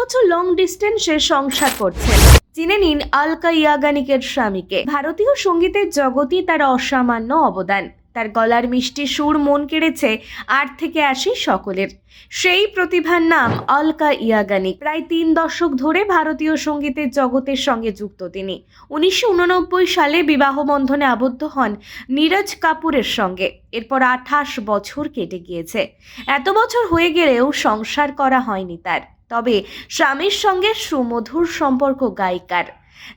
বছর লং ডিস্টেন্সে সংসার করছেন। চিনে নিন আলকা ইয়াগনিকের স্বামীকে। ভারতীয় সঙ্গীতের জগতে তার অসামান্য অবদান। তার গলার মিষ্টি সুর মন কেড়েছে আট থেকে 80 সকলের। সেই প্রতিভার নাম আলকা ইয়াগনিক। প্রায় 3 দশক ধরে ভারতীয় সঙ্গীতের জগতের সঙ্গে যুক্ত তিনি। 1989 সালে বিবাহ বন্ধনে আবদ্ধ হন নীরজ কাপুরের সঙ্গে। এরপর 28 বছর কেটে গিয়েছে। এত বছর হয়ে গেলেও সংসার করা হয়নি তার। তবে স্বামীর সঙ্গে সুমধুর সম্পর্ক গায়িকার।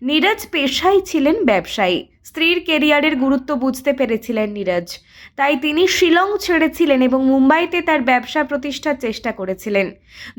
নীরজ পেশায় ছিলেন ব্যবসায়ী। স্ত্রীর কেরিয়ারের গুরুত্ব বুঝতে পেরেছিলেন নীরজ, তাই তিনি শিলং ছেড়েছিলেন এবং মুম্বাইতে তার ব্যবসা প্রতিষ্ঠার চেষ্টা করেছিলেন।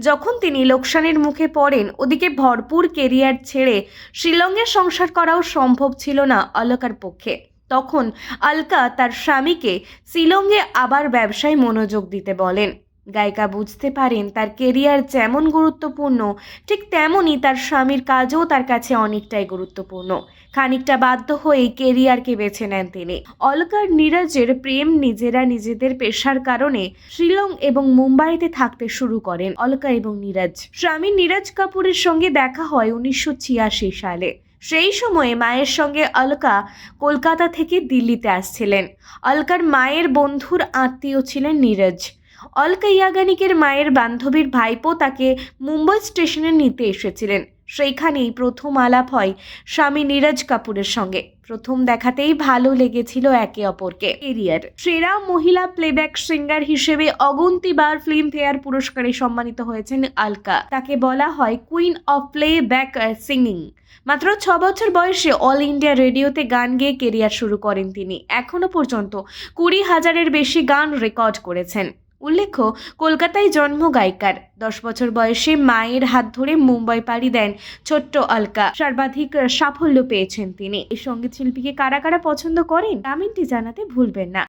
যখন তিনি লোকসানের মুখে পড়েন, ওদিকে ভরপুর কেরিয়ার ছেড়ে শিলংয়ে সংসার করাও সম্ভব ছিল না অলকার পক্ষে। তখন আলকা তার স্বামীকে শিলংয়ে আবার ব্যবসায় মনোযোগ দিতে বলেন। গায়িকা বুঝতে পারেন তার কেরিয়ার যেমন গুরুত্বপূর্ণ, ঠিক তেমনই তার স্বামীর কাজও তার কাছে অনেকটাই গুরুত্বপূর্ণ। খানিকটা বাধ্য হয়েই কেরিয়ারকে বেছে নেন তিনি। অলকার নীরজের প্রেম নিজেরা নিজেদের পেশার কারণে শিলং এবং মুম্বাইতে থাকতে শুরু করেন অলকা এবং নীরজ। স্বামী নীরজ কাপুরের সঙ্গে দেখা হয় 1986 সালে। সেই সময়ে মায়ের সঙ্গে অলকা কলকাতা থেকে দিল্লিতে আসছিলেন। অলকার মায়ের বন্ধুর আত্মীয় ছিলেন নীরজ। অলকা ইয়াগনিকের মায়ের বান্ধবীর ভাইপো তাকে মুম্বাই স্টেশনে নিতে এসেছিলেন। সেইখানেই প্রথম আলাপ হয় স্বামী নীরজ কাপুরের সঙ্গে। প্রথম দেখাতেই ভালো লেগেছিল একে অপরকে। কেরিয়ার সেরা মহিলা প্লেব্যাক সিঙ্গার হিসেবে অগুন্তিবার ফিল্মফেয়ার পুরস্কারে সম্মানিত হয়েছেন অলকা। তাকে বলা হয় কুইন অফ প্লেব্যাক সিঙ্গিং। মাত্র 6 বছর বয়সে অল ইন্ডিয়া রেডিওতে গান গেয়ে কেরিয়ার শুরু করেন তিনি। এখনো পর্যন্ত 20,000-এর বেশি গান রেকর্ড করেছেন। উল্লেখ্য, কলকাতায় জন্ম গায়িকার। 10 বছর বয়সে মায়ের হাত ধরে মুম্বাই পাড়ি দেন ছোট্ট অলকা। সর্বাধিক সাফল্য পেয়েছেন তিনি। এই সঙ্গীত শিল্পীকে কারা কারা পছন্দ করেন কমেন্টে জানাতে ভুলবেন না।